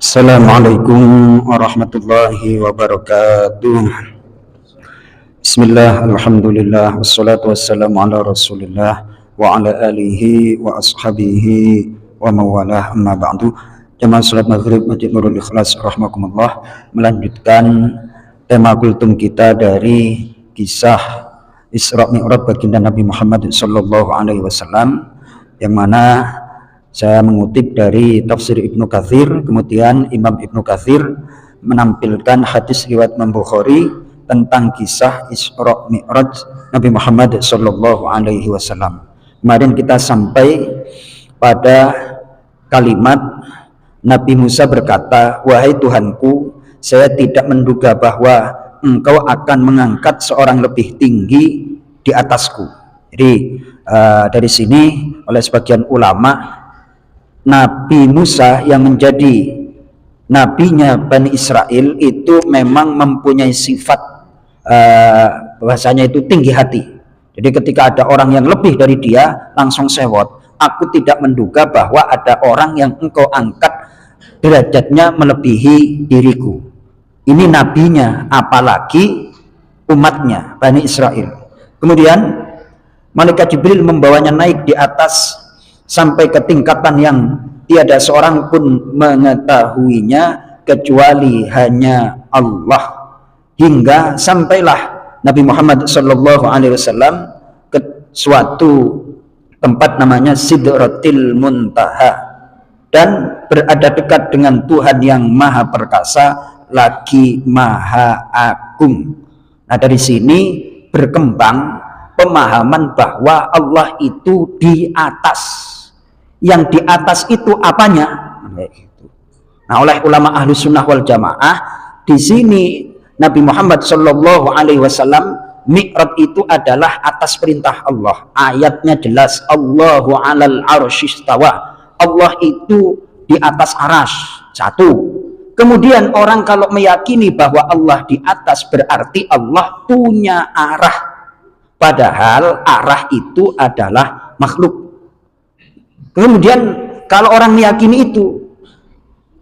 Assalamualaikum warahmatullahi wabarakatuh. Bismillah, alhamdulillah, wassalatu wassalamu ala rasulillah wa ala alihi wa ashabihi wa mawalah, amma ba'du. Jamaah salat maghrib Masjid Nurul Ikhlas rahmakumullah, melanjutkan tema kultum kita dari kisah Isra Mi'raj baginda Nabi Muhammad sallallahu alaihi wasallam, yang mana saya mengutip dari tafsir Ibnu Katsir. Kemudian Imam Ibnu Katsir menampilkan hadis riwayat Imam Bukhari tentang kisah Isra Mi'raj Nabi Muhammad sallallahu alaihi wasallam. Kemarin kita sampai pada kalimat Nabi Musa berkata, "Wahai Tuhanku, saya tidak menduga bahwa Engkau akan mengangkat seorang lebih tinggi di atasku." Jadi dari sini oleh sebagian ulama, Nabi Musa yang menjadi nabinya Bani Israel itu memang mempunyai sifat bahasanya itu tinggi hati. Jadi ketika ada orang yang lebih dari dia, langsung sewot. Aku tidak menduga bahwa ada orang yang engkau angkat derajatnya melebihi diriku. Ini nabinya, apalagi umatnya Bani Israel. Kemudian malaikat Jibril membawanya naik di atas sampai ke tingkatan yang tiada seorang pun mengetahuinya kecuali hanya Allah, hingga sampailah Nabi Muhammad sallallahu alaihi wasallam ke suatu tempat namanya Sidratil Muntaha, dan berada dekat dengan Tuhan yang Maha Perkasa lagi Maha Agung. Nah, dari sini berkembang pemahaman bahwa Allah itu di atas. Yang di atas itu apanya? Nah, oleh ulama ahlu sunnah wal jamaah, di sini Nabi Muhammad sallallahu alaihi wasallam, Mi'raj itu adalah atas perintah Allah. Ayatnya jelas, Allahu alal arsyistawa. Allah itu di atas arasy. Satu. Kemudian orang kalau meyakini bahwa Allah di atas, berarti Allah punya arah. Padahal arah itu adalah makhluk. Kemudian kalau orang meyakini itu,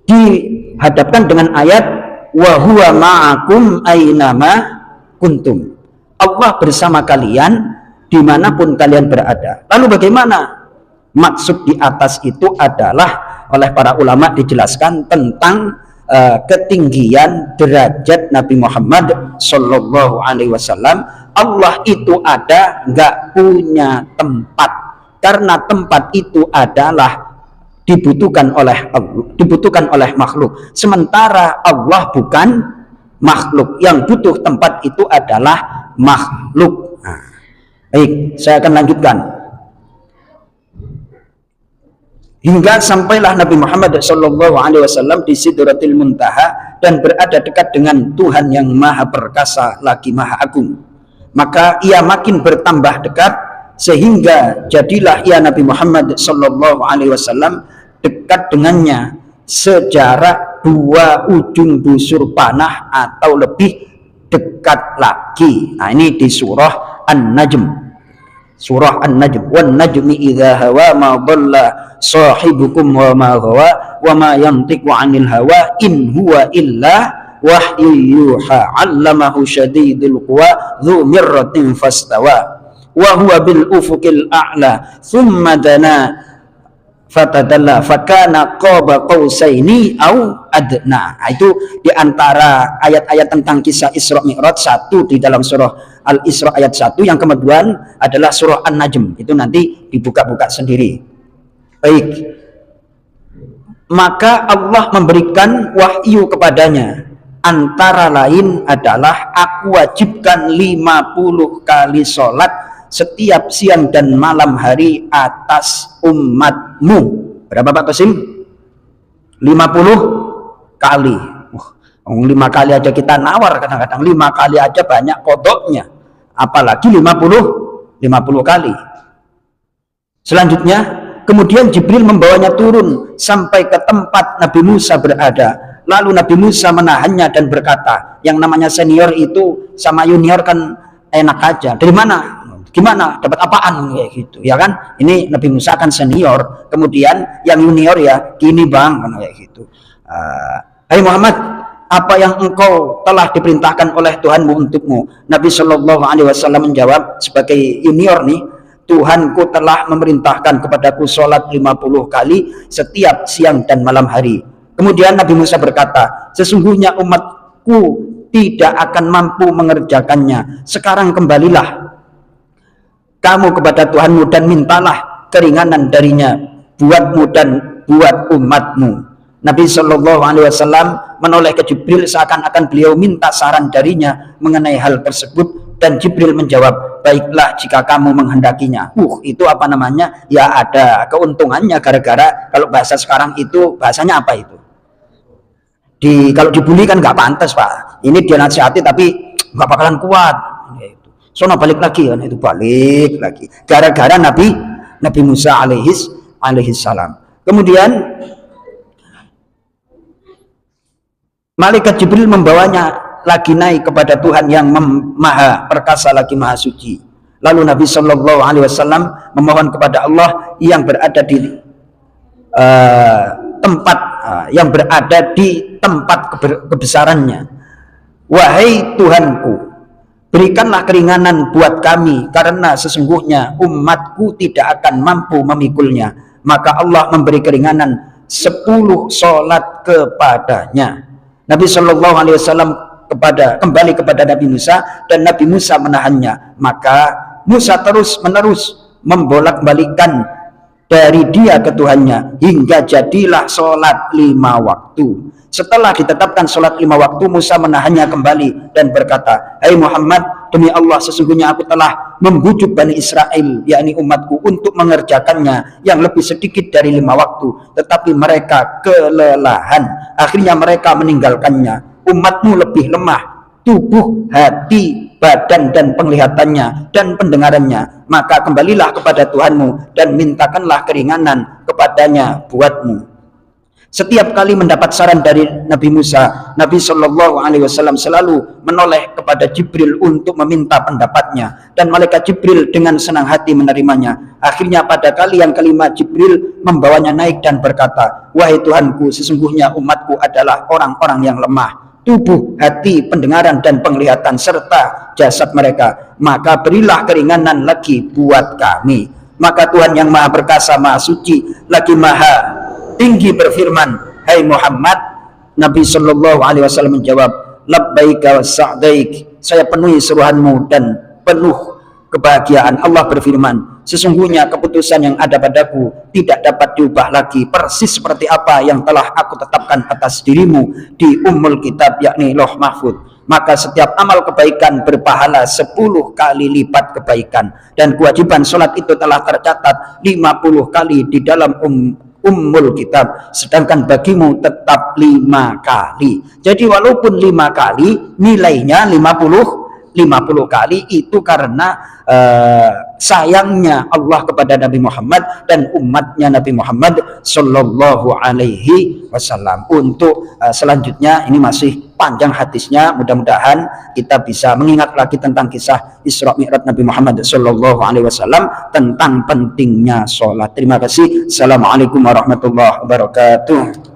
dihadapkan dengan ayat wa huwa ma'akum aynama kuntum. Allah bersama kalian dimanapun kalian berada. Lalu bagaimana? Maksud di atas itu adalah oleh para ulama dijelaskan tentang ketinggian derajat Nabi Muhammad sallallahu alaihi wasallam. Allah itu ada, nggak punya tempat, karena tempat itu adalah dibutuhkan oleh makhluk. Sementara Allah bukan makhluk, yang butuh tempat itu adalah makhluk. Nah, baik, saya akan lanjutkan. Hingga sampailah Nabi Muhammad sallallahu alaihi wasallam di Sidratil Muntaha dan berada dekat dengan Tuhan yang Maha Perkasa lagi Maha Agung. Maka ia makin bertambah dekat, sehingga jadilah ia Nabi Muhammad sallallahu alaihi wasallam dekat dengannya sejarak 2 ujung busur panah atau lebih dekat lagi. Nah, ini di surah An-Najm. Surah An-Najm, wan najmi idza hawa ma dhalla sahibukum wa ma ghawa wa ma yantiqu 'anil hawa in huwa illa wahyu yuha 'allamahu syadidul quwa dzu mirratin fastawa wa huwa bil ufuqil a'la thumma dana fatadalla fakana qaba qausaini au adna. Itu diantara ayat-ayat tentang kisah Isra Mi'raj, satu di dalam surah Al-Isra ayat 1, yang kemudian adalah surah An-Najm. Itu nanti dibuka-buka sendiri. Baik, maka Allah memberikan wahyu kepadanya, antara lain adalah aku wajibkan 50 kali sholat setiap siang dan malam hari atas umatmu. Berapa Pak Qasim? 50 kali. 5 kali aja kita nawar kadang-kadang, 5 kali aja banyak kodoknya, apalagi 50 kali. Selanjutnya, kemudian Jibril membawanya turun sampai ke tempat Nabi Musa berada. Lalu Nabi Musa menahannya dan berkata, yang namanya senior itu sama junior kan enak aja. Dari mana? Gimana? Dapat apaan? Kayak gitu, ya kan? Ini Nabi Musa kan senior, kemudian yang junior ya, gini bang, kan kayak gitu. Hai Muhammad, apa yang engkau telah diperintahkan oleh Tuhanmu untukmu? Nabi Shallallahu Alaihi Wasallam menjawab sebagai junior nih, Tuhanku telah memerintahkan kepadaku sholat 50 kali setiap siang dan malam hari. Kemudian Nabi Musa berkata, sesungguhnya umatku tidak akan mampu mengerjakannya. Sekarang kembalilah kamu kepada Tuhanmu dan mintalah keringanan darinya buatmu dan buat umatmu. Nabi Shallallahu Alaihi Wasallam menoleh ke Jibril seakan-akan beliau minta saran darinya mengenai hal tersebut, dan Jibril menjawab, baiklah jika kamu menghendakinya. Itu apa namanya? Ya ada keuntungannya, gara-gara kalau bahasa sekarang itu bahasanya apa itu? Kalau dibully kan nggak pantas Pak. Ini dia nasihati tapi nggak bakalan kuat. Sono balik lagi kan, itu balik lagi. Gara-gara Nabi Musa alaihi salam. Kemudian malaikat Jibril membawanya lagi naik kepada Tuhan yang maha perkasa lagi maha suci. Lalu Nabi Shallallahu Alaihi Wasallam memohon kepada Allah yang berada di tempat kebesarannya. Wahai Tuhanku, berikanlah keringanan buat kami, karena sesungguhnya umatku tidak akan mampu memikulnya. Maka Allah memberi keringanan 10 sholat kepadanya. Nabi Shallallahu Alaihi Wasallam kembali kepada Nabi Musa, dan Nabi Musa menahannya. Maka Musa terus menerus membolak-balikan dari dia ke Tuhannya hingga jadilah sholat 5 waktu. Setelah ditetapkan sholat 5 waktu, Musa menahannya kembali dan berkata, hai Muhammad, demi Allah sesungguhnya aku telah membujuk Bani Israel, yakni umatku, untuk mengerjakannya yang lebih sedikit dari 5 waktu, tetapi mereka kelelahan, akhirnya mereka meninggalkannya. Umatmu lebih lemah tubuh, hati, badan, dan penglihatannya dan pendengarannya, maka kembalilah kepada Tuhanmu dan mintakanlah keringanan kepadanya buatmu. Setiap kali mendapat saran dari Nabi Musa, Nabi Shallallahu Alaihi Wasallam selalu menoleh kepada Jibril untuk meminta pendapatnya, dan malaikat Jibril dengan senang hati menerimanya. Akhirnya pada kali yang kelima, Jibril membawanya naik dan berkata, wahai Tuhanku, sesungguhnya umatku adalah orang-orang yang lemah tubuh, hati, pendengaran, dan penglihatan, serta jasad mereka, maka berilah keringanan lagi buat kami. Maka Tuhan yang maha perkasa, maha suci, lagi maha tinggi berfirman, hai Muhammad. Nabi Shallallahu Alaihi Wasallam menjawab, labbaika wa sa'daik, saya penuhi seruanmu dan penuh kebahagiaan. Allah berfirman, sesungguhnya keputusan yang ada padaku tidak dapat diubah lagi, persis seperti apa yang telah aku tetapkan atas dirimu di Ummul Kitab, yakni Lauh Mahfud. Maka setiap amal kebaikan berpahala 10 kali lipat kebaikan, dan kewajiban sholat itu telah tercatat 50 kali di dalam Ummul Kitab, sedangkan bagimu tetap 5 kali. Jadi walaupun 5 kali, nilainya 50 kali, itu karena sayangnya Allah kepada Nabi Muhammad dan umatnya Nabi Muhammad Sallallahu Alaihi Wasallam. Untuk selanjutnya, ini masih panjang hadisnya, mudah-mudahan kita bisa mengingat lagi tentang kisah Isra Mi'raj Nabi Muhammad Sallallahu Alaihi Wasallam tentang pentingnya sholat. Terima kasih. Assalamualaikum warahmatullahi wabarakatuh.